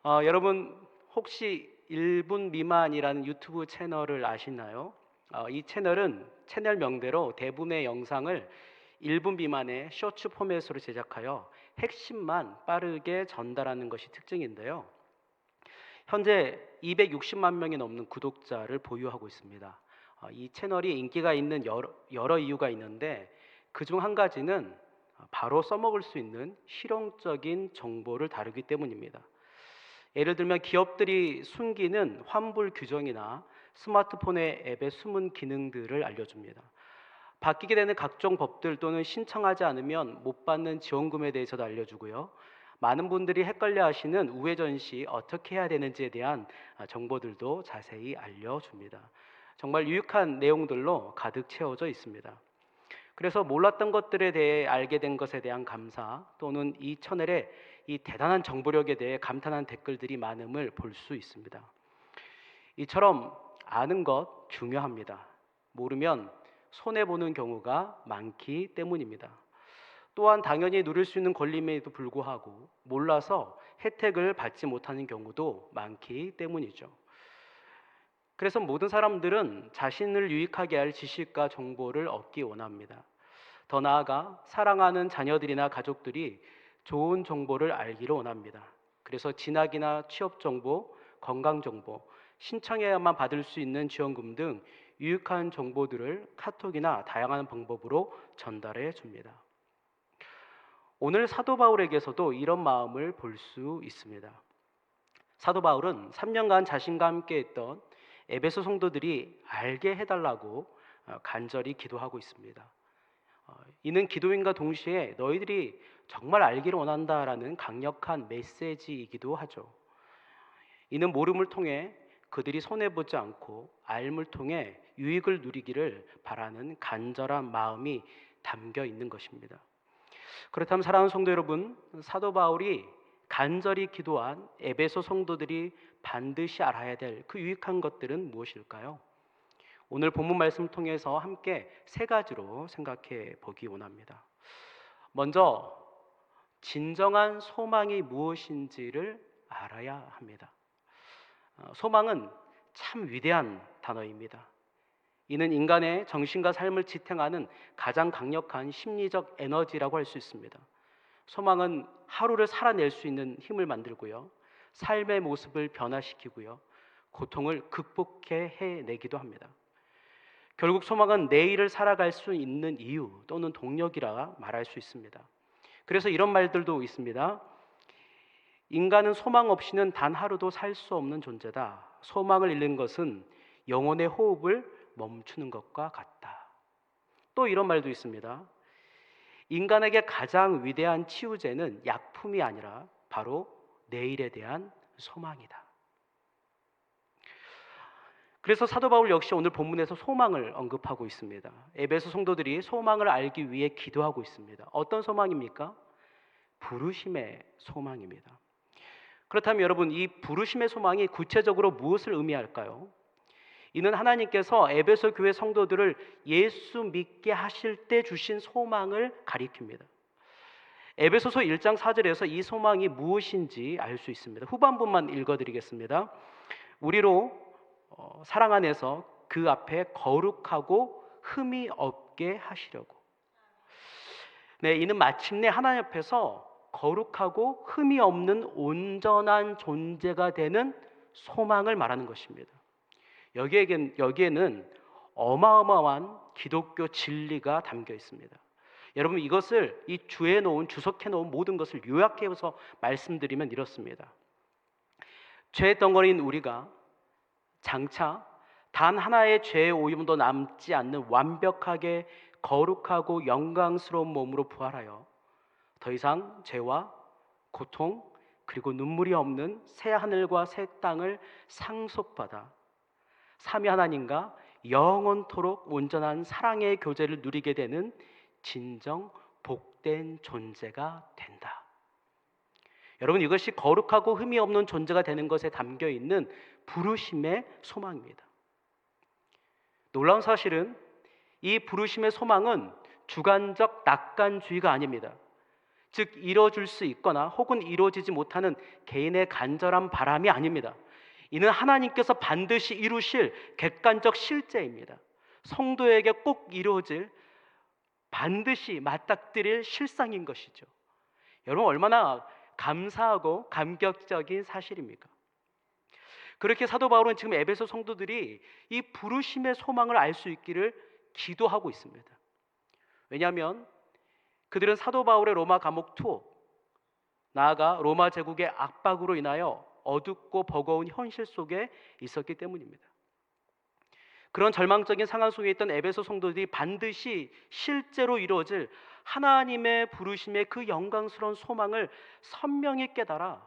여러분 혹시 1분 미만이라는 유튜브 채널을 아시나요? 이 채널은 채널 명대로 대부분의 영상을 1분 미만의 쇼츠 포맷으로 제작하여 핵심만 빠르게 전달하는 것이 특징인데요. 현재 260만 명이 넘는 구독자를 보유하고 있습니다. 이 채널이 인기가 있는 여러 이유가 있는데 그중 한 가지는 바로 써먹을 수 있는 실용적인 정보를 다루기 때문입니다. 예를 들면 기업들이 숨기는 환불 규정이나 스마트폰의 앱의 숨은 기능들을 알려줍니다. 바뀌게 되는 각종 법들 또는 신청하지 않으면 못 받는 지원금에 대해서도 알려주고요. 많은 분들이 헷갈려 하시는 우회전 시 어떻게 해야 되는지에 대한 정보들도 자세히 알려줍니다. 정말 유익한 내용들로 가득 채워져 있습니다. 그래서 몰랐던 것들에 대해 알게 된 것에 대한 감사 또는 이 채널의 이 대단한 정보력에 대해 감탄한 댓글들이 많음을 볼 수 있습니다. 이처럼 아는 것 중요합니다. 모르면 손해보는 경우가 많기 때문입니다. 또한 당연히 누릴 수 있는 권리임에도 불구하고 몰라서 혜택을 받지 못하는 경우도 많기 때문이죠. 그래서 모든 사람들은 자신을 유익하게 할 지식과 정보를 얻기 원합니다. 더 나아가 사랑하는 자녀들이나 가족들이 좋은 정보를 알기를 원합니다. 그래서 진학이나 취업 정보, 건강 정보, 신청해야만 받을 수 있는 지원금 등 유익한 정보들을 카톡이나 다양한 방법으로 전달해 줍니다. 오늘 사도 바울에게서도 이런 마음을 볼 수 있습니다. 사도 바울은 3년간 자신과 함께 했던 에베소 성도들이 알게 해달라고 간절히 기도하고 있습니다. 이는 기도인과 동시에 너희들이 정말 알기를 원한다라는 강력한 메시지이기도 하죠. 이는 모름을 통해 그들이 손해보지 않고 알물 통해 유익을 누리기를 바라는 간절한 마음이 담겨 있는 것입니다. 그렇다면 사랑하는 성도 여러분, 사도 바울이 간절히 기도한 에베소 성도들이 반드시 알아야 될 그 유익한 것들은 무엇일까요? 오늘 본문 말씀을 통해서 함께 세 가지로 생각해 보기 원합니다. 먼저 진정한 소망이 무엇인지를 알아야 합니다. 소망은 참 위대한 단어입니다. 이는 인간의 정신과 삶을 지탱하는 가장 강력한 심리적 에너지라고 할 수 있습니다. 소망은 하루를 살아낼 수 있는 힘을 만들고요, 삶의 모습을 변화시키고요, 고통을 극복해 해내기도 합니다. 결국 소망은 내일을 살아갈 수 있는 이유 또는 동력이라 말할 수 있습니다. 그래서 이런 말들도 있습니다. 인간은 소망 없이는 단 하루도 살 수 없는 존재다. 소망을 잃는 것은 영혼의 호흡을 멈추는 것과 같다. 또 이런 말도 있습니다. 인간에게 가장 위대한 치유제는 약품이 아니라 바로 내일에 대한 소망이다. 그래서 사도 바울 역시 오늘 본문에서 소망을 언급하고 있습니다. 에베소 성도들이 소망을 알기 위해 기도하고 있습니다. 어떤 소망입니까? 부르심의 소망입니다. 그렇다면 여러분, 이 부르심의 소망이 구체적으로 무엇을 의미할까요? 이는 하나님께서 에베소 교회 성도들을 예수 믿게 하실 때 주신 소망을 가리킵니다. 에베소서 1장 4절에서 이 소망이 무엇인지 알 수 있습니다. 후반부만 읽어드리겠습니다. 우리로 사랑 안에서 그 앞에 거룩하고 흠이 없게 하시려고. 네, 이는 마침내 하나님 앞에서 거룩하고 흠이 없는 온전한 존재가 되는 소망을 말하는 것입니다. 여기에는 어마어마한 기독교 진리가 담겨 있습니다. 여러분, 이것을 이 주석해 놓은 모든 것을 요약해서 말씀드리면 이렇습니다. 죄 덩어리인 우리가 장차 단 하나의 죄의 오염도 남지 않는 완벽하게 거룩하고 영광스러운 몸으로 부활하여 더 이상 죄와 고통 그리고 눈물이 없는 새 하늘과 새 땅을 상속받아 삼위 하나님과 영원토록 온전한 사랑의 교제를 누리게 되는 진정 복된 존재가 된다. 여러분, 이것이 거룩하고 흠이 없는 존재가 되는 것에 담겨 있는 부르심의 소망입니다. 놀라운 사실은 이 부르심의 소망은 주관적 낙관주의가 아닙니다. 즉 이뤄줄 수 있거나 혹은 이루어지지 못하는 개인의 간절한 바람이 아닙니다. 이는 하나님께서 반드시 이루실 객관적 실제입니다. 성도에게 꼭 이루어질, 반드시 맞닥뜨릴 실상인 것이죠. 여러분, 얼마나 감사하고 감격적인 사실입니까? 그렇게 사도 바울은 지금 에베소 성도들이 이 부르심의 소망을 알 수 있기를 기도하고 있습니다. 왜냐하면 그들은 사도 바울의 로마 감옥 투옥, 나아가 로마 제국의 압박으로 인하여 어둡고 버거운 현실 속에 있었기 때문입니다. 그런 절망적인 상황 속에 있던 에베소 성도들이 반드시 실제로 이루어질 하나님의 부르심의 그 영광스러운 소망을 선명히 깨달아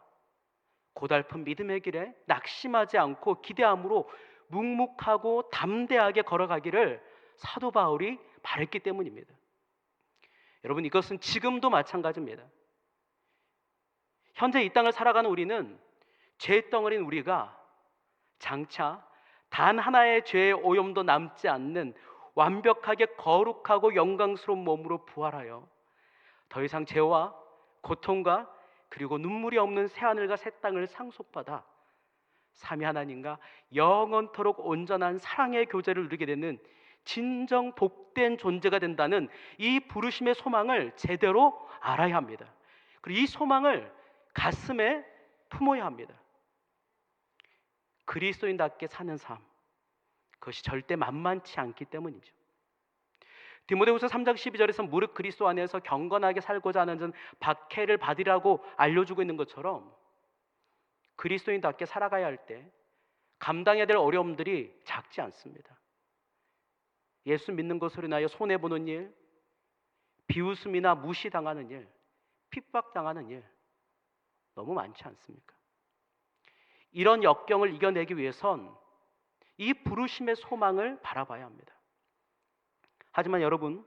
고달픈 믿음의 길에 낙심하지 않고 기대함으로 묵묵하고 담대하게 걸어가기를 사도 바울이 바랬기 때문입니다. 여러분, 이것은 지금도 마찬가지입니다. 현재 이 땅을 살아가는 우리는 죄덩어리인 우리가 장차 단 하나의 죄의 오염도 남지 않는 완벽하게 거룩하고 영광스러운 몸으로 부활하여 더 이상 죄와 고통과 그리고 눈물이 없는 새하늘과 새 땅을 상속받아 삼위 하나님과 영원토록 온전한 사랑의 교제를 누리게 되는 진정 복된 존재가 된다는 이 부르심의 소망을 제대로 알아야 합니다. 그리고 이 소망을 가슴에 품어야 합니다. 그리스도인답게 사는 삶, 그것이 절대 만만치 않기 때문이죠. 디모데후서 3장 12절에서 무릇 그리스도 안에서 경건하게 살고자 하는 자는 박해를 받으라고 알려주고 있는 것처럼 그리스도인답게 살아가야 할 때 감당해야 될 어려움들이 작지 않습니다. 예수 믿는 것으로 인하여 손해보는 일, 비웃음이나 무시당하는 일, 핍박당하는 일 너무 많지 않습니까? 이런 역경을 이겨내기 위해선 이 부르심의 소망을 바라봐야 합니다. 하지만 여러분,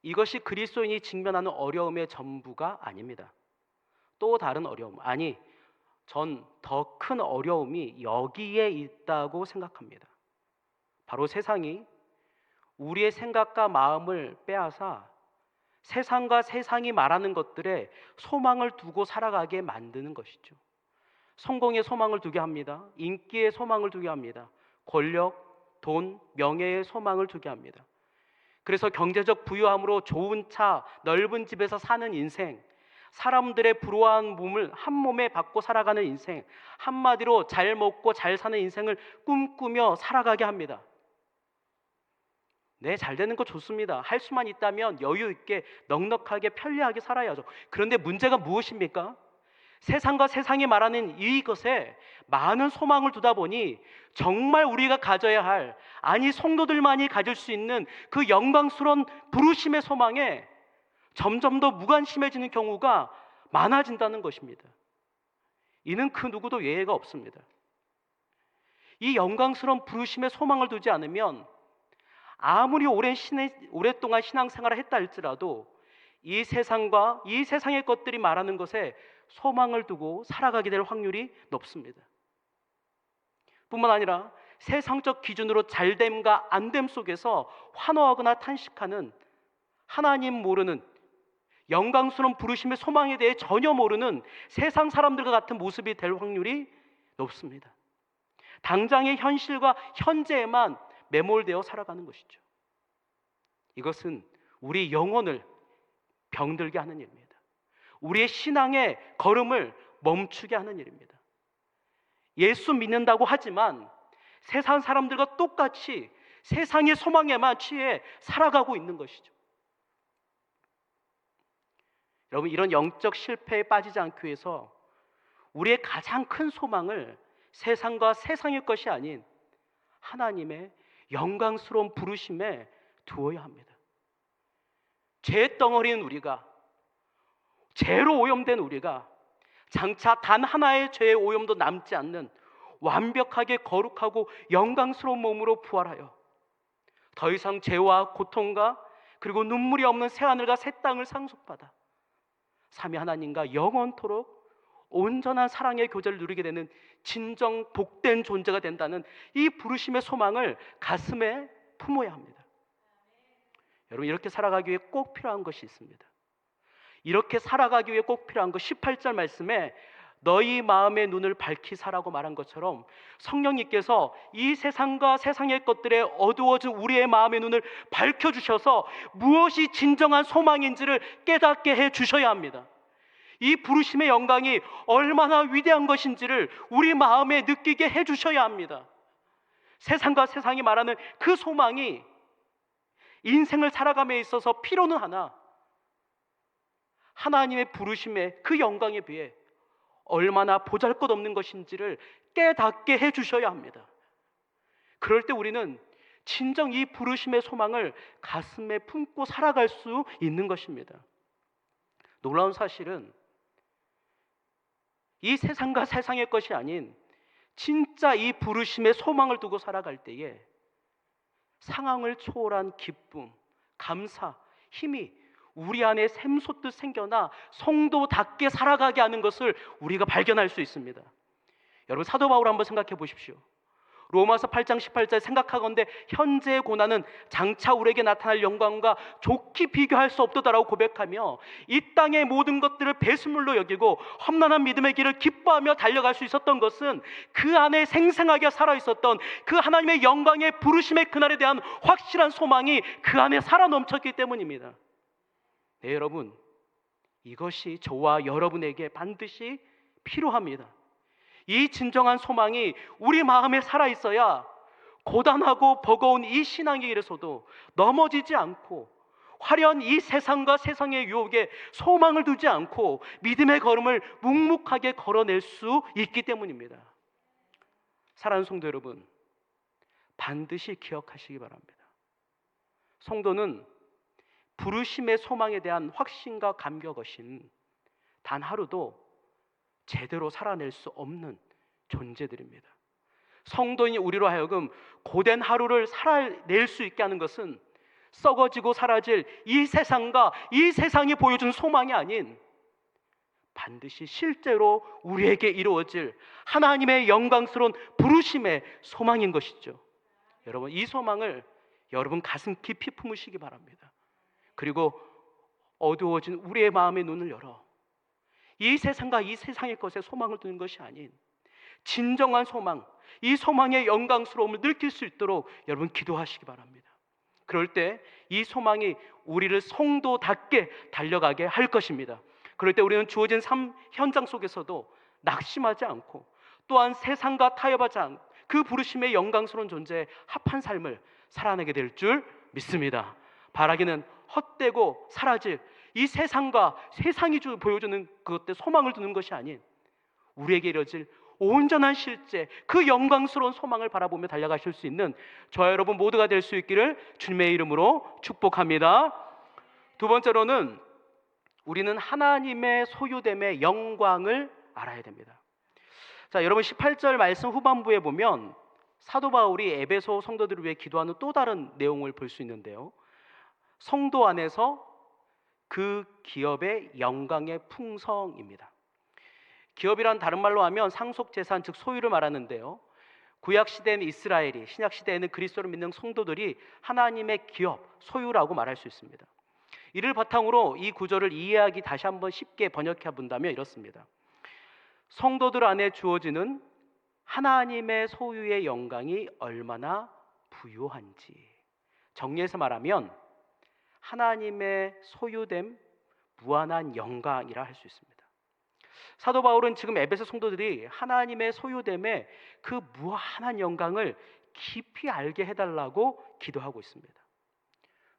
이것이 그리스도인이 직면하는 어려움의 전부가 아닙니다. 또 다른 어려움, 아니 전 더 큰 어려움이 여기에 있다고 생각합니다. 바로 세상이 우리의 생각과 마음을 빼앗아 세상과 세상이 말하는 것들에 소망을 두고 살아가게 만드는 것이죠. 성공의 소망을 두게 합니다. 인기의 소망을 두게 합니다. 권력, 돈, 명예의 소망을 두게 합니다. 그래서 경제적 부유함으로 좋은 차, 넓은 집에서 사는 인생, 사람들의 부러워한 몸을 한 몸에 받고 살아가는 인생, 한마디로 잘 먹고 잘 사는 인생을 꿈꾸며 살아가게 합니다. 네, 잘 되는 거 좋습니다. 할 수만 있다면 여유 있게 넉넉하게 편리하게 살아야죠. 그런데 문제가 무엇입니까? 세상과 세상이 말하는 이것에 많은 소망을 두다 보니 정말 우리가 가져야 할, 아니 성도들만이 가질 수 있는 그 영광스러운 부르심의 소망에 점점 더 무관심해지는 경우가 많아진다는 것입니다. 이는 그 누구도 예외가 없습니다. 이 영광스러운 부르심의 소망을 두지 않으면 아무리 오랫동안 신앙생활을 했다 할지라도 이 세상과 이 세상의 것들이 말하는 것에 소망을 두고 살아가게 될 확률이 높습니다. 뿐만 아니라 세상적 기준으로 잘됨과 안됨 속에서 환호하거나 탄식하는, 하나님 모르는, 영광스러운 부르심의 소망에 대해 전혀 모르는 세상 사람들과 같은 모습이 될 확률이 높습니다. 당장의 현실과 현재에만 매몰되어 살아가는 것이죠. 이것은 우리 영혼을 병들게 하는 일입니다. 우리의 신앙의 걸음을 멈추게 하는 일입니다. 예수 믿는다고 하지만 세상 사람들과 똑같이 세상의 소망에만 취해 살아가고 있는 것이죠. 여러분, 이런 영적 실패에 빠지지 않기 위해서 우리의 가장 큰 소망을 세상과 세상의 것이 아닌 하나님의 영광스러운 부르심에 두어야 합니다. 죄덩어리인 우리가, 죄로 오염된 우리가 장차 단 하나의 죄의 오염도 남지 않는 완벽하게 거룩하고 영광스러운 몸으로 부활하여 더 이상 죄와 고통과 그리고 눈물이 없는 새하늘과 새 땅을 상속받아 삼위 하나님과 영원토록 온전한 사랑의 교제를 누리게 되는 진정 복된 존재가 된다는 이 부르심의 소망을 가슴에 품어야 합니다. 여러분, 이렇게 살아가기 위해 꼭 필요한 것이 있습니다. 이렇게 살아가기 위해 꼭 필요한 것, 18절 말씀에 너희 마음의 눈을 밝히사라고 말한 것처럼 성령님께서 이 세상과 세상의 것들에 어두워진 우리의 마음의 눈을 밝혀주셔서 무엇이 진정한 소망인지를 깨닫게 해주셔야 합니다. 이 부르심의 영광이 얼마나 위대한 것인지를 우리 마음에 느끼게 해주셔야 합니다. 세상과 세상이 말하는 그 소망이 인생을 살아감에 있어서 필요는 하나, 하나님의 부르심의 그 영광에 비해 얼마나 보잘것없는 것인지를 깨닫게 해주셔야 합니다. 그럴 때 우리는 진정 이 부르심의 소망을 가슴에 품고 살아갈 수 있는 것입니다. 놀라운 사실은 이 세상과 세상의 것이 아닌 진짜 이 부르심의 소망을 두고 살아갈 때에 상황을 초월한 기쁨, 감사, 힘이 우리 안에 샘솟듯 생겨나 성도답게 살아가게 하는 것을 우리가 발견할 수 있습니다. 여러분, 사도 바울 한번 생각해 보십시오. 로마서 8장 18절 생각하건대 현재의 고난은 장차 우리에게 나타날 영광과 좋게 비교할 수 없도다라고 고백하며 이 땅의 모든 것들을 배수물로 여기고 험난한 믿음의 길을 기뻐하며 달려갈 수 있었던 것은 그 안에 생생하게 살아있었던 그 하나님의 영광의 부르심의 그날에 대한 확실한 소망이 그 안에 살아 넘쳤기 때문입니다. 네, 여러분, 이것이 저와 여러분에게 반드시 필요합니다. 이 진정한 소망이 우리 마음에 살아있어야 고단하고 버거운 이 신앙의 길에서도 넘어지지 않고 화려한 이 세상과 세상의 유혹에 소망을 두지 않고 믿음의 걸음을 묵묵하게 걸어낼 수 있기 때문입니다. 사랑하는 성도 여러분, 반드시 기억하시기 바랍니다. 성도는 부르심의 소망에 대한 확신과 감격 없인 단 하루도 제대로 살아낼 수 없는 존재들입니다. 성도인 우리로 하여금 고된 하루를 살아낼 수 있게 하는 것은 썩어지고 사라질 이 세상과 이 세상이 보여준 소망이 아닌 반드시 실제로 우리에게 이루어질 하나님의 영광스러운 부르심의 소망인 것이죠. 여러분, 이 소망을 여러분 가슴 깊이 품으시기 바랍니다. 그리고 어두워진 우리의 마음의 눈을 열어 이 세상과 이 세상의 것에 소망을 두는 것이 아닌 진정한 소망, 이 소망의 영광스러움을 느낄 수 있도록 여러분 기도하시기 바랍니다. 그럴 때 이 소망이 우리를 성도답게 달려가게 할 것입니다. 그럴 때 우리는 주어진 삶 현장 속에서도 낙심하지 않고 또한 세상과 타협하지 않고 그 부르심의 영광스러운 존재에 합한 삶을 살아내게 될 줄 믿습니다. 바라기는 헛되고 사라질 이 세상과 세상이 보여주는 그것들 소망을 두는 것이 아닌 우리에게 이뤄질 온전한 실제 그 영광스러운 소망을 바라보며 달려가실 수 있는 저와 여러분 모두가 될 수 있기를 주님의 이름으로 축복합니다. 두 번째로는 우리는 하나님의 소유됨의 영광을 알아야 됩니다. 자, 여러분 18절 말씀 후반부에 보면 사도 바울이 에베소 성도들을 위해 기도하는 또 다른 내용을 볼 수 있는데요. 성도 안에서 그 기업의 영광의 풍성입니다. 기업이란 다른 말로 하면 상속재산 즉 소유를 말하는데요. 구약시대에는 이스라엘이, 신약시대에는 그리스도를 믿는 성도들이 하나님의 기업, 소유라고 말할 수 있습니다. 이를 바탕으로 이 구절을 이해하기 다시 한번 쉽게 번역해 본다면 이렇습니다. 성도들 안에 주어지는 하나님의 소유의 영광이 얼마나 부요한지, 정리해서 말하면 하나님의 소유됨 무한한 영광이라 할 수 있습니다. 사도 바울은 지금 에베소 성도들이 하나님의 소유됨의 그 무한한 영광을 깊이 알게 해달라고 기도하고 있습니다.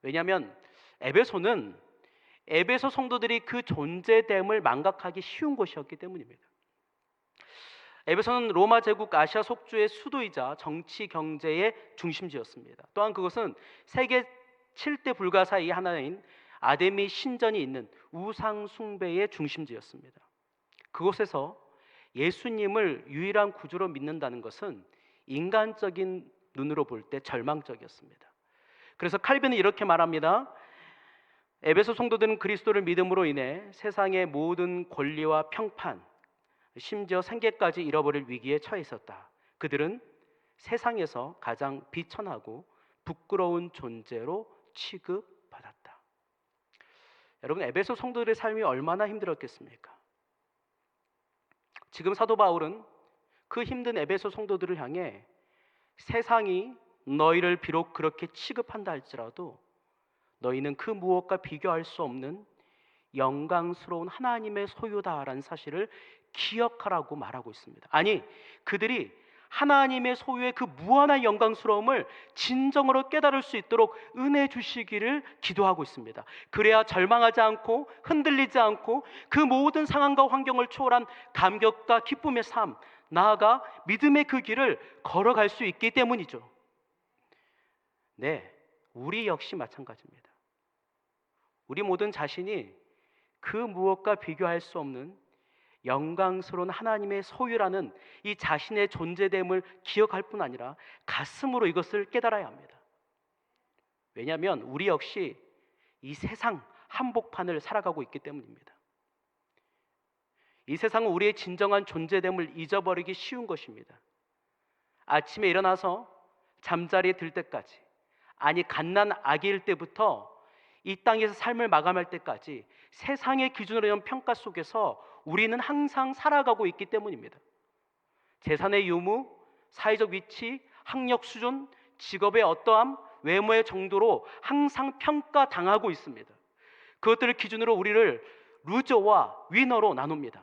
왜냐하면 에베소는 에베소 성도들이 그 존재됨을 망각하기 쉬운 곳이었기 때문입니다. 에베소는 로마 제국 아시아 속주의 수도이자 정치 경제의 중심지였습니다. 또한 그것은 세계 7대 불가사의 하나인 아데미 신전이 있는 우상 숭배의 중심지였습니다. 그곳에서 예수님을 유일한 구주로 믿는다는 것은 인간적인 눈으로 볼 때 절망적이었습니다. 그래서 칼빈은 이렇게 말합니다. 에베소 성도들은 그리스도를 믿음으로 인해 세상의 모든 권리와 평판, 심지어 생계까지 잃어버릴 위기에 처해 있었다. 그들은 세상에서 가장 비천하고 부끄러운 존재로 취급받았다. 여러분, 에베소 성도들의 삶이 얼마나 힘들었겠습니까? 지금 사도 바울은 그 힘든 에베소 성도들을 향해 세상이 너희를 비록 그렇게 취급한다 할지라도 너희는 그 무엇과 비교할 수 없는 영광스러운 하나님의 소유다라는 사실을 기억하라고 말하고 있습니다. 아니, 그들이 하나님의 소유의 그 무한한 영광스러움을 진정으로 깨달을 수 있도록 은혜 주시기를 기도하고 있습니다. 그래야 절망하지 않고 흔들리지 않고 그 모든 상황과 환경을 초월한 감격과 기쁨의 삶, 나아가 믿음의 그 길을 걸어갈 수 있기 때문이죠. 네, 우리 역시 마찬가지입니다. 우리 모든 자신이 그 무엇과 비교할 수 없는 영광스러운 하나님의 소유라는 이 자신의 존재됨을 기억할 뿐 아니라 가슴으로 이것을 깨달아야 합니다. 왜냐하면 우리 역시 이 세상 한복판을 살아가고 있기 때문입니다. 이 세상은 우리의 진정한 존재됨을 잊어버리기 쉬운 것입니다. 아침에 일어나서 잠자리에 들 때까지, 아니 갓난 아기일 때부터 이 땅에서 삶을 마감할 때까지 세상의 기준으로 한 평가 속에서 우리는 항상 살아가고 있기 때문입니다. 재산의 유무, 사회적 위치, 학력 수준, 직업의 어떠함, 외모의 정도로 항상 평가당하고 있습니다. 그것들을 기준으로 우리를 루저와 위너로 나눕니다.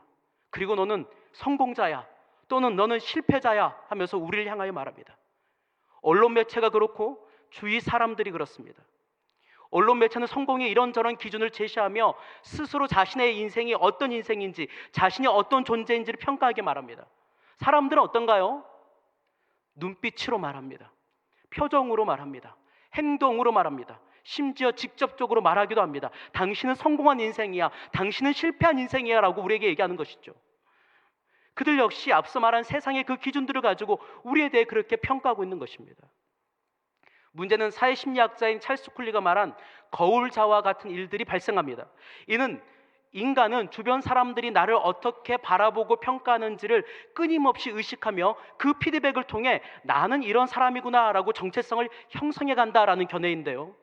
그리고 너는 성공자야, 또는 너는 실패자야 하면서 우리를 향하여 말합니다. 언론 매체가 그렇고 주위 사람들이 그렇습니다. 언론 매체는 성공의 이런저런 기준을 제시하며 스스로 자신의 인생이 어떤 인생인지, 자신이 어떤 존재인지를 평가하게 말합니다. 사람들은 어떤가요? 눈빛으로 말합니다. 표정으로 말합니다. 행동으로 말합니다. 심지어 직접적으로 말하기도 합니다. 당신은 성공한 인생이야, 당신은 실패한 인생이야 라고 우리에게 얘기하는 것이죠. 그들 역시 앞서 말한 세상의 그 기준들을 가지고 우리에 대해 그렇게 평가하고 있는 것입니다. 문제는 사회심리학자인 찰스 쿨리가 말한 거울자와 같은 일들이 발생합니다. 이는 인간은 주변 사람들이 나를 어떻게 바라보고 평가하는지를 끊임없이 의식하며 그 피드백을 통해 나는 이런 사람이구나 라고 정체성을 형성해 간다라는 견해인데요,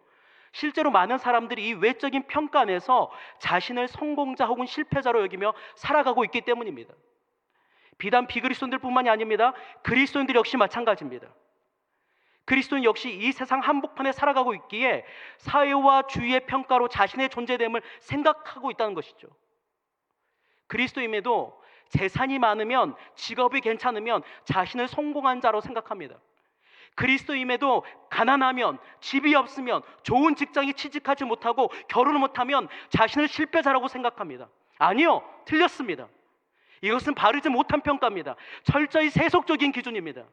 실제로 많은 사람들이 이 외적인 평가 안에서 자신을 성공자 혹은 실패자로 여기며 살아가고 있기 때문입니다. 비단 비그리스도인들 뿐만이 아닙니다. 그리스도인들 역시 마찬가지입니다. 그리스도인 역시 이 세상 한복판에 살아가고 있기에 사회와 주위의 평가로 자신의 존재됨을 생각하고 있다는 것이죠. 그리스도임에도 재산이 많으면, 직업이 괜찮으면 자신을 성공한 자로 생각합니다. 그리스도임에도 가난하면, 집이 없으면, 좋은 직장에 취직하지 못하고 결혼을 못하면 자신을 실패자라고 생각합니다. 아니요, 틀렸습니다. 이것은 바르지 못한 평가입니다. 철저히 세속적인 기준입니다.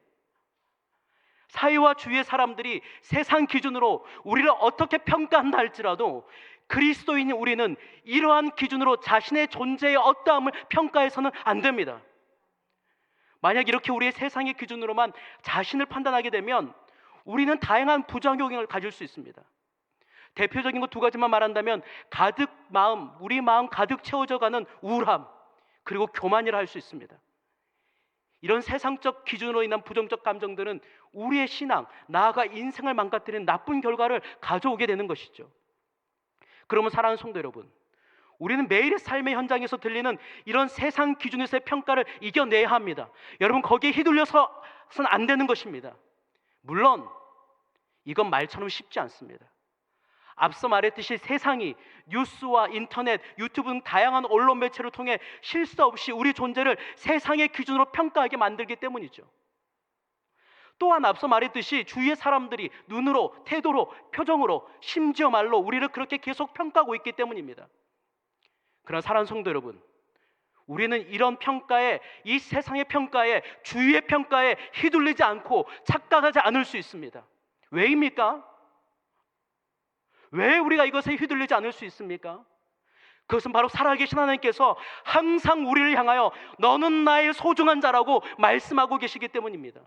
사회와 주위의 사람들이 세상 기준으로 우리를 어떻게 평가한다 할지라도 그리스도인인 우리는 이러한 기준으로 자신의 존재의 어떠함을 평가해서는 안 됩니다. 만약 이렇게 우리의 세상의 기준으로만 자신을 판단하게 되면 우리는 다양한 부작용을 가질 수 있습니다. 대표적인 것 두 가지만 말한다면 우리 마음 가득 채워져가는 우울함, 그리고 교만이라 할 수 있습니다. 이런 세상적 기준으로 인한 부정적 감정들은 우리의 신앙, 나아가 인생을 망가뜨리는 나쁜 결과를 가져오게 되는 것이죠. 그러면 사랑하는 성도 여러분, 우리는 매일의 삶의 현장에서 들리는 이런 세상 기준에서의 평가를 이겨내야 합니다. 여러분, 거기에 휘둘려서는 안 되는 것입니다. 물론 이건 말처럼 쉽지 않습니다. 앞서 말했듯이 세상이 뉴스와 인터넷, 유튜브 등 다양한 언론 매체를 통해 실수 없이 우리 존재를 세상의 기준으로 평가하게 만들기 때문이죠. 또한 앞서 말했듯이 주위의 사람들이 눈으로, 태도로, 표정으로, 심지어 말로 우리를 그렇게 계속 평가하고 있기 때문입니다. 그러나 사랑하는 성도 여러분, 우리는 이런 평가에, 이 세상의 평가에, 주위의 평가에 휘둘리지 않고 착각하지 않을 수 있습니다. 왜입니까? 왜 우리가 이것에 휘둘리지 않을 수 있습니까? 그것은 바로 살아계신 하나님께서 항상 우리를 향하여 너는 나의 소중한 자라고 말씀하고 계시기 때문입니다.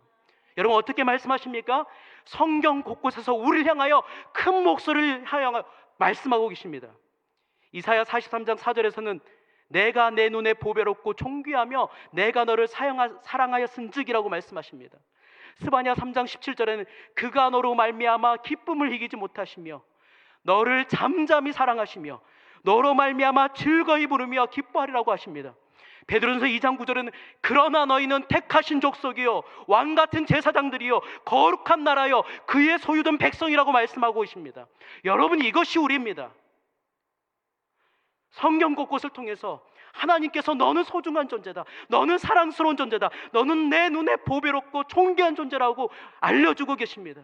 여러분, 어떻게 말씀하십니까? 성경 곳곳에서 우리를 향하여 큰 목소리를 향하여 말씀하고 계십니다. 이사야 43장 4절에서는 내가 내 눈에 보배롭고 존귀하며 내가 너를 사랑하였은즉이라고 말씀하십니다. 스바냐 3장 17절에는 그가 너로 말미암아 기쁨을 이기지 못하시며 너를 잠잠히 사랑하시며 너로 말미암아 즐거이 부르며 기뻐하리라고 하십니다. 베드로전서 2장 9절에는 그러나 너희는 택하신 족속이요 왕같은 제사장들이요 거룩한 나라요 그의 소유된 백성이라고 말씀하고 계십니다. 여러분, 이것이 우리입니다. 성경 곳곳을 통해서 하나님께서 너는 소중한 존재다, 너는 사랑스러운 존재다, 너는 내 눈에 보배롭고 존귀한 존재라고 알려주고 계십니다.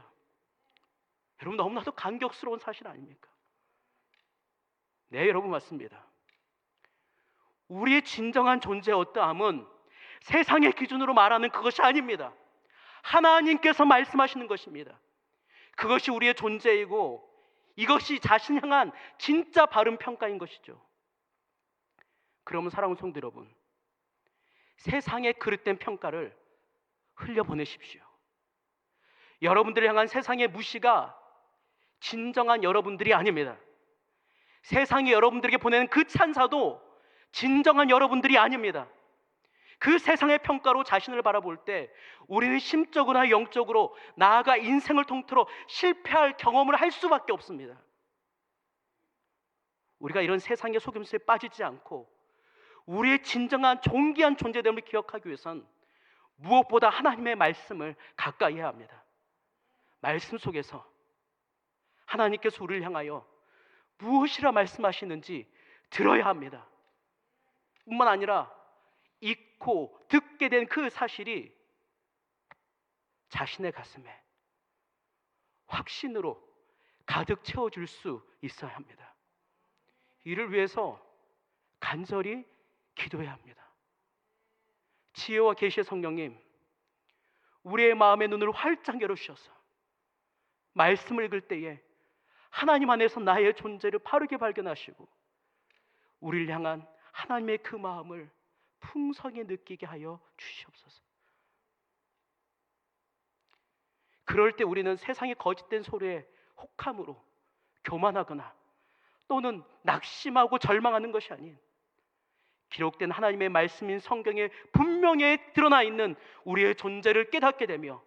여러분, 너무나도 감격스러운 사실 아닙니까? 네, 여러분, 맞습니다. 우리의 진정한 존재의 어떠함은 세상의 기준으로 말하는 그것이 아닙니다. 하나님께서 말씀하시는 것입니다. 그것이 우리의 존재이고 이것이 자신 향한 진짜 바른 평가인 것이죠. 그러면 사랑하는 성도 여러분, 세상의 그릇된 평가를 흘려보내십시오. 여러분들을 향한 세상의 무시가 진정한 여러분들이 아닙니다. 세상이 여러분들에게 보내는 그 찬사도 진정한 여러분들이 아닙니다. 그 세상의 평가로 자신을 바라볼 때 우리는 심적으로나 영적으로 나아가 인생을 통틀어 실패할 경험을 할 수밖에 없습니다. 우리가 이런 세상의 속임수에 빠지지 않고 우리의 진정한 존귀한 존재됨을 기억하기 위해선 무엇보다 하나님의 말씀을 가까이 해야 합니다. 말씀 속에서 하나님께서 우리를 향하여 무엇이라 말씀하시는지 들어야 합니다. 뿐만 아니라 읽고 듣게 된 그 사실이 자신의 가슴에 확신으로 가득 채워줄 수 있어야 합니다. 이를 위해서 간절히 기도해야 합니다. 지혜와 계시의 성령님, 우리의 마음의 눈을 활짝 열어주셔서 말씀을 읽을 때에 하나님 안에서 나의 존재를 바르게 발견하시고 우리를 향한 하나님의 그 마음을 풍성히 느끼게 하여 주시옵소서. 그럴 때 우리는 세상의 거짓된 소리에 혹함으로 교만하거나 또는 낙심하고 절망하는 것이 아닌 기록된 하나님의 말씀인 성경에 분명히 드러나 있는 우리의 존재를 깨닫게 되며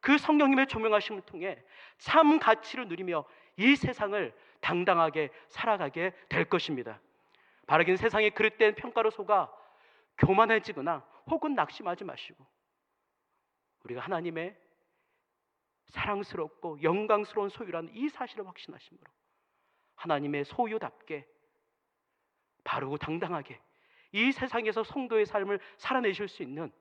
그 성령님의 조명하심을 통해 참 가치를 누리며 이 세상을 당당하게 살아가게 될 것입니다. 바라긴 세상의 그릇된 평가로 속아 교만해지거나 혹은 낙심하지 마시고 우리가 하나님의 사랑스럽고 영광스러운 소유라는 이 사실을 확신하심으로 하나님의 소유답게 바르고 당당하게 이 세상에서 성도의 삶을 살아내실 수 있는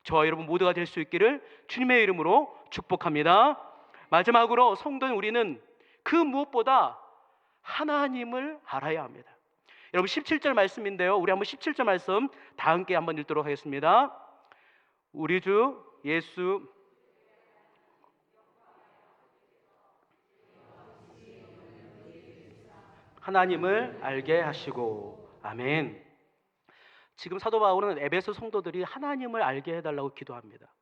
저와 여러분 모두가 될 수 있기를 주님의 이름으로 축복합니다. 마지막으로 성도인 우리는 그 무엇보다 하나님을 알아야 합니다. 여러분 17절 말씀인데요, 우리 한번 17절 말씀 다 함께 한번 읽도록 하겠습니다. 우리 주 예수 하나님을 알게 하시고. 아멘. 지금 사도 바울은 에베소 성도들이 하나님을 알게 해달라고 기도합니다.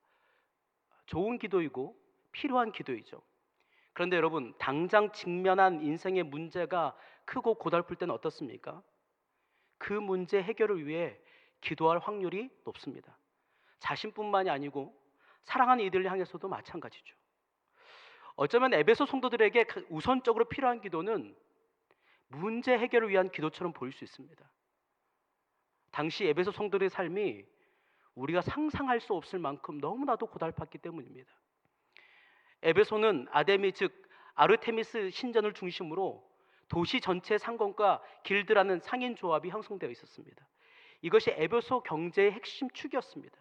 좋은 기도이고 필요한 기도이죠. 그런데 여러분, 당장 직면한 인생의 문제가 크고 고달플 때는 어떻습니까? 그 문제 해결을 위해 기도할 확률이 높습니다. 자신뿐만이 아니고 사랑하는 이들을 향해서도 마찬가지죠. 어쩌면 에베소 성도들에게 우선적으로 필요한 기도는 문제 해결을 위한 기도처럼 보일 수 있습니다. 당시 에베소 성도들의 삶이 우리가 상상할 수 없을 만큼 너무나도 고달팠기 때문입니다. 에베소는 아데미 즉 아르테미스 신전을 중심으로 도시 전체 상권과 길드라는 상인 조합이 형성되어 있었습니다. 이것이 에베소 경제의 핵심 축이었습니다.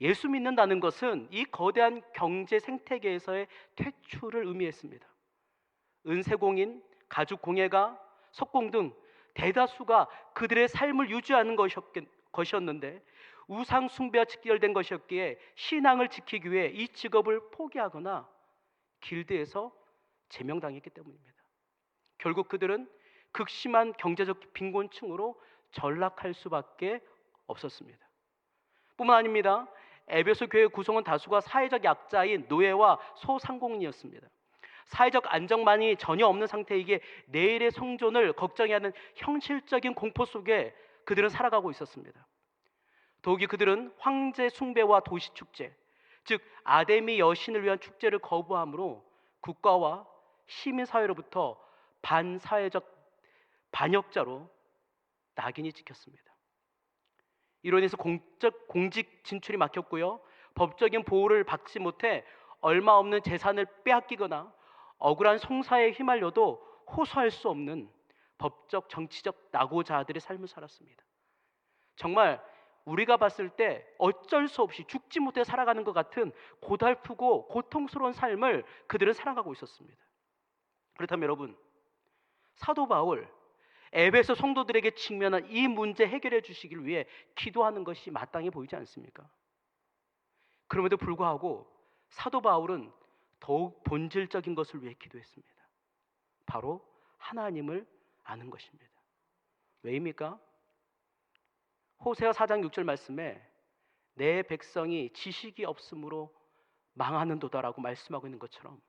예수 믿는다는 것은 이 거대한 경제 생태계에서의 퇴출을 의미했습니다. 은세공인, 가죽공예가, 석공 등 대다수가 그들의 삶을 유지하는 것이었는데 우상 숭배와 직결된 것이었기에 신앙을 지키기 위해 이 직업을 포기하거나 길드에서 제명당했기 때문입니다. 결국 그들은 극심한 경제적 빈곤층으로 전락할 수밖에 없었습니다. 뿐만 아닙니다. 에베소 교회 구성원 다수가 사회적 약자인 노예와 소상공인이었습니다. 사회적 안정만이 전혀 없는 상태이기에 내일의 생존을 걱정해야 하는 현실적인 공포 속에 그들은 살아가고 있었습니다. 더욱이 그들은 황제 숭배와 도시 축제, 즉 아데미 여신을 위한 축제를 거부함으로 국가와 시민사회로부터 반사회적 반역자로 낙인이 찍혔습니다. 이로 인해서 공직 진출이 막혔고요. 법적인 보호를 받지 못해 얼마 없는 재산을 빼앗기거나 억울한 송사에 휘말려도 호소할 수 없는 법적, 정치적 낙오자들의 삶을 살았습니다. 정말 우리가 봤을 때 어쩔 수 없이 죽지 못해 살아가는 것 같은 고달프고 고통스러운 삶을 그들은 살아가고 있었습니다. 그렇다면 여러분, 사도 바울, 에베소 성도들에게 직면한 이 문제 해결해 주시길 위해 기도하는 것이 마땅해 보이지 않습니까? 그럼에도 불구하고 사도 바울은 더욱 본질적인 것을 위해 기도했습니다. 바로 하나님을 아는 것입니다. 왜입니까? 호세아 4장 6절 말씀에 내 백성이 지식이 없으므로 망하는도다라고 말씀하고 있는 것처럼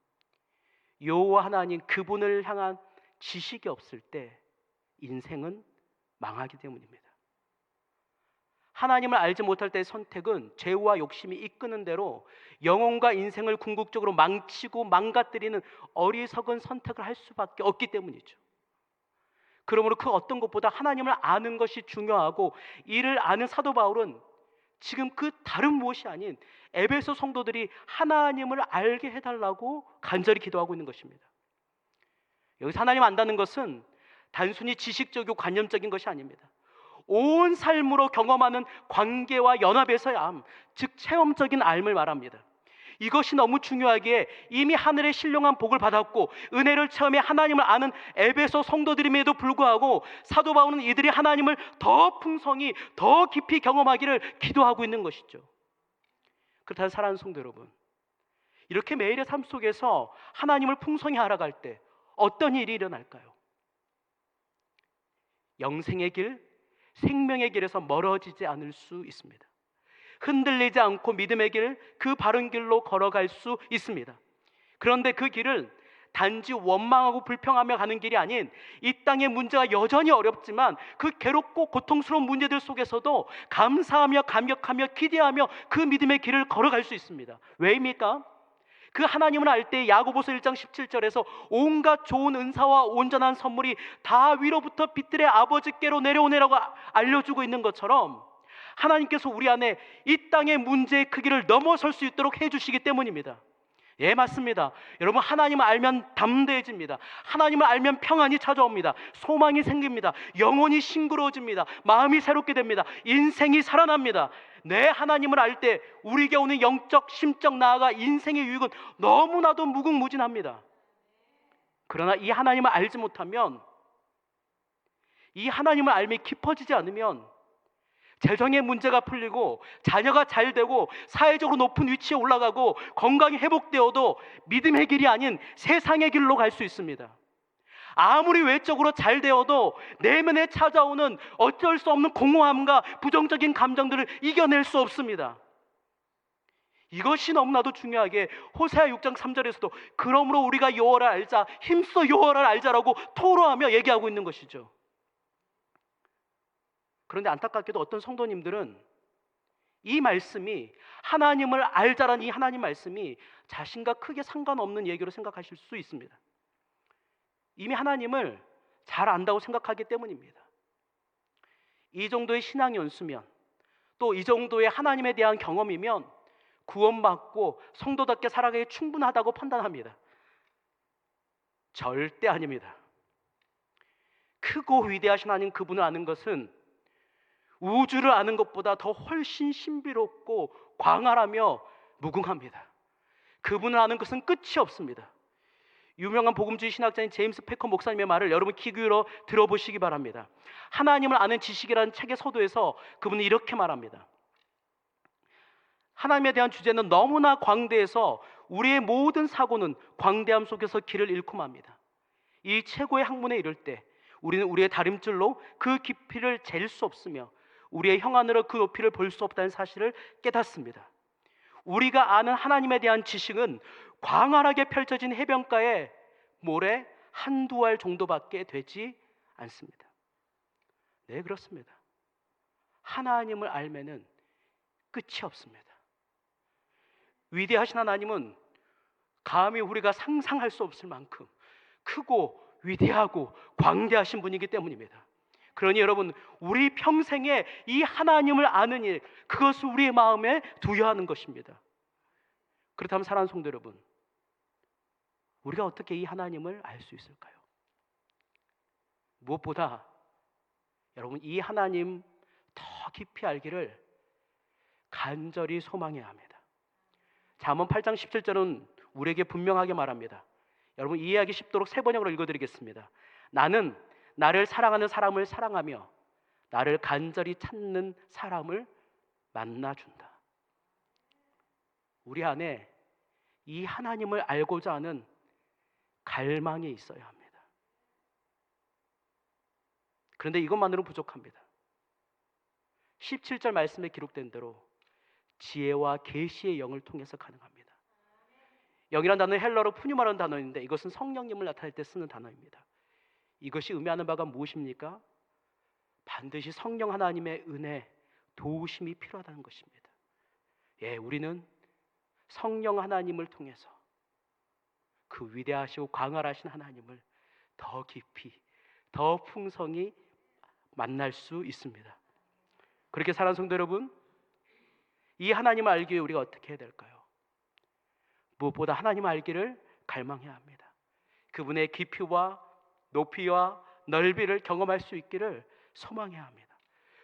여호와 하나님 그분을 향한 지식이 없을 때 인생은 망하기 때문입니다. 하나님을 알지 못할 때의 선택은 죄와 욕심이 이끄는 대로 영혼과 인생을 궁극적으로 망치고 망가뜨리는 어리석은 선택을 할 수밖에 없기 때문이죠. 그러므로 그 어떤 것보다 하나님을 아는 것이 중요하고, 이를 아는 사도 바울은 지금 그 다른 무엇이 아닌 에베소 성도들이 하나님을 알게 해달라고 간절히 기도하고 있는 것입니다. 여기서 하나님 안다는 것은 단순히 지식적이고 관념적인 것이 아닙니다. 온 삶으로 경험하는 관계와 연합에서의 암, 즉 체험적인 삶을 말합니다. 이것이 너무 중요하기에 이미 하늘의 신령한 복을 받았고 은혜를 체험해 하나님을 아는 에베소 성도들임에도 불구하고 사도 바울은 이들이 하나님을 더 풍성히, 더 깊이 경험하기를 기도하고 있는 것이죠. 그렇다면 사랑하는 성도 여러분, 이렇게 매일의 삶 속에서 하나님을 풍성히 알아갈 때 어떤 일이 일어날까요? 영생의 길, 생명의 길에서 멀어지지 않을 수 있습니다. 흔들리지 않고 믿음의 길, 그 바른 길로 걸어갈 수 있습니다. 그런데 그 길은 단지 원망하고 불평하며 가는 길이 아닌, 이 땅의 문제가 여전히 어렵지만 그 괴롭고 고통스러운 문제들 속에서도 감사하며 감격하며 기대하며 그 믿음의 길을 걸어갈 수 있습니다. 왜입니까? 그 하나님을 알 때 야고보서 1장 17절에서 온갖 좋은 은사와 온전한 선물이 다 위로부터 빛들의 아버지께로 내려오네라고 알려주고 있는 것처럼 하나님께서 우리 안에 이 땅의 문제의 크기를 넘어설 수 있도록 해주시기 때문입니다. 예, 맞습니다. 여러분, 하나님을 알면 담대해집니다. 하나님을 알면 평안이 찾아옵니다. 소망이 생깁니다. 영혼이 싱그러워집니다. 마음이 새롭게 됩니다. 인생이 살아납니다. 내 하나님을 알 때 우리에게 오는 영적, 심적, 나아가 인생의 유익은 너무나도 무궁무진합니다. 그러나 이 하나님을 알지 못하면, 이 하나님을 알미 깊어지지 않으면 재정의 문제가 풀리고 자녀가 잘 되고 사회적으로 높은 위치에 올라가고 건강이 회복되어도 믿음의 길이 아닌 세상의 길로 갈 수 있습니다. 아무리 외적으로 잘 되어도 내면에 찾아오는 어쩔 수 없는 공허함과 부정적인 감정들을 이겨낼 수 없습니다. 이것이 너무나도 중요하게 호세아 6장 3절에서도 그러므로 우리가 여호와를 알자, 힘써 여호와를 알자라고 토로하며 얘기하고 있는 것이죠. 그런데 안타깝게도 어떤 성도님들은 이 말씀이, 하나님을 알자라는 이 하나님 말씀이 자신과 크게 상관없는 얘기로 생각하실 수 있습니다. 이미 하나님을 잘 안다고 생각하기 때문입니다. 이 정도의 신앙 연수면, 또 이 정도의 하나님에 대한 경험이면 구원받고 성도답게 살아가기 충분하다고 판단합니다. 절대 아닙니다. 크고 위대하신 하나님 그분을 아는 것은 우주를 아는 것보다 더 훨씬 신비롭고 광활하며 무궁합니다. 그분을 아는 것은 끝이 없습니다. 유명한 복음주의 신학자인 제임스 패커 목사님의 말을 여러분 귀 기울여 들어보시기 바랍니다. 하나님을 아는 지식이라는 책의 서두에서 그분은 이렇게 말합니다. 하나님에 대한 주제는 너무나 광대해서 우리의 모든 사고는 광대함 속에서 길을 잃고 맙니다. 이 최고의 학문에 이를 때 우리는 우리의 다림줄로 그 깊이를 잴 수 없으며 우리의 형안으로 그 높이를 볼 수 없다는 사실을 깨닫습니다. 우리가 아는 하나님에 대한 지식은 광활하게 펼쳐진 해변가의 모래 한두 알 정도밖에 되지 않습니다. 네, 그렇습니다. 하나님을 알면은 끝이 없습니다. 위대하신 하나님은 감히 우리가 상상할 수 없을 만큼 크고 위대하고 광대하신 분이기 때문입니다. 그러니 여러분, 우리 평생에 이 하나님을 아는 일, 그것을 우리의 마음에 두어야 하는 것입니다. 그렇다면 사랑하는 성도 여러분, 우리가 어떻게 이 하나님을 알 수 있을까요? 무엇보다 여러분, 이 하나님 더 깊이 알기를 간절히 소망해야 합니다. 잠언 8장 17절은 우리에게 분명하게 말합니다. 여러분, 이해하기 쉽도록 세 번역으로 읽어드리겠습니다. 나는 나를 사랑하는 사람을 사랑하며 나를 간절히 찾는 사람을 만나준다. 우리 안에 이 하나님을 알고자 하는 갈망이 있어야 합니다. 그런데 이것만으로 부족합니다. 17절 말씀에 기록된 대로 지혜와 계시의 영을 통해서 가능합니다. 영이란 단어는 헬러로 푸뉴마라는 단어인데 이것은 성령님을 나타낼 때 쓰는 단어입니다. 이것이 의미하는 바가 무엇입니까? 반드시 성령 하나님의 은혜, 도우심이 필요하다는 것입니다. 예, 우리는 성령 하나님을 통해서 그 위대하시고 광활하신 하나님을 더 깊이, 더 풍성히 만날 수 있습니다. 그렇게 사랑하는 성도 여러분, 이 하나님을 알기 위해 우리가 어떻게 해야 될까요? 무엇보다 하나님을 알기를 갈망해야 합니다. 그분의 깊이와 높이와 넓이를 경험할 수 있기를 소망해야 합니다.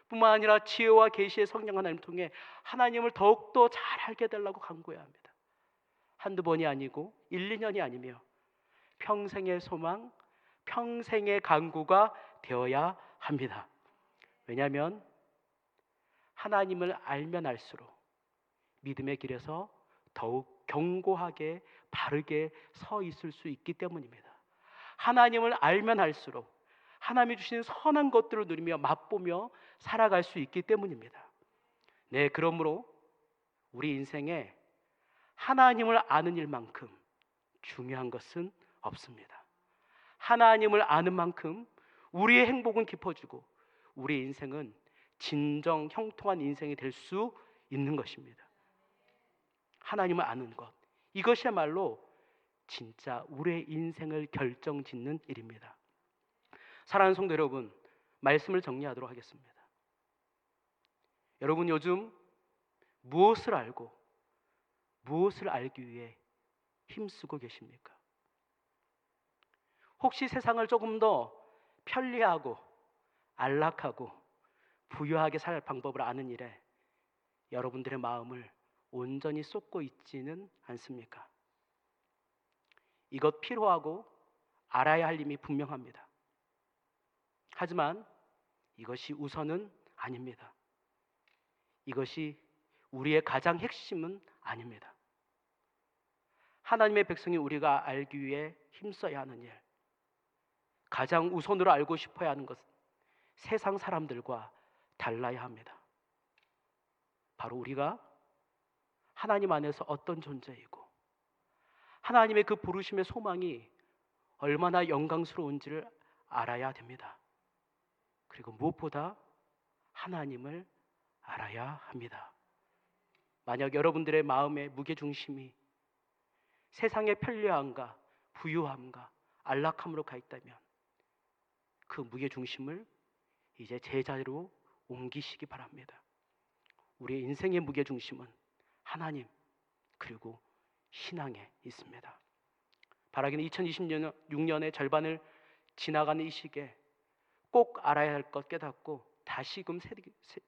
뿐만 아니라 지혜와 계시의 성령 하나님을 통해 하나님을 더욱더 잘 알게 되려고 간구해야 합니다. 한두 번이 아니고 1, 2년이 아니며 평생의 소망, 평생의 간구가 되어야 합니다. 왜냐하면 하나님을 알면 알수록 믿음의 길에서 더욱 견고하게 바르게 서 있을 수 있기 때문입니다. 하나님을 알면 알수록 하나님이 주신 선한 것들을 누리며 맛보며 살아갈 수 있기 때문입니다. 네, 그러므로 우리 인생에 하나님을 아는 일만큼 중요한 것은 없습니다. 하나님을 아는 만큼 우리의 행복은 깊어지고 우리의 인생은 진정 형통한 인생이 될 수 있는 것입니다. 하나님을 아는 것, 이것이야말로 진짜 우리의 인생을 결정짓는 일입니다. 사랑하는 성도 여러분, 말씀을 정리하도록 하겠습니다. 여러분, 요즘 무엇을 알고 무엇을 알기 위해 힘쓰고 계십니까? 혹시 세상을 조금 더 편리하고 안락하고 부유하게 살 방법을 아는 일에 여러분들의 마음을 온전히 쏟고 있지는 않습니까? 이것 필요하고 알아야 할 힘이 분명합니다. 하지만 이것이 우선은 아닙니다. 이것이 우리의 가장 핵심은 아닙니다. 하나님의 백성이 우리가 알기 위해 힘써야 하는 일, 가장 우선으로 알고 싶어야 하는 것은 세상 사람들과 달라야 합니다. 바로 우리가 하나님 안에서 어떤 존재이고 하나님의 그 부르심의 소망이 얼마나 영광스러운지를 알아야 됩니다. 그리고 무엇보다 하나님을 알아야 합니다. 만약 여러분들의 마음의 무게중심이 세상의 편리함과 부유함과 안락함으로 가 있다면 그 무게중심을 이제 제자리로 옮기시기 바랍니다. 우리의 인생의 무게중심은 하나님 그리고 신앙에 있습니다. 바라기는 2026년의 절반을 지나가는 이 시기에 꼭 알아야 할 것 깨닫고 다시금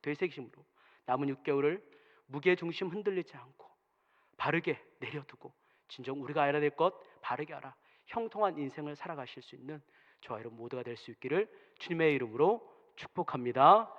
되새김으로 남은 6개월을 무게중심 흔들리지 않고 바르게 내려두고 진정 우리가 알아야 될 것 바르게 알아 형통한 인생을 살아가실 수 있는 저와 여러분 모두가 될 수 있기를 주님의 이름으로 축복합니다.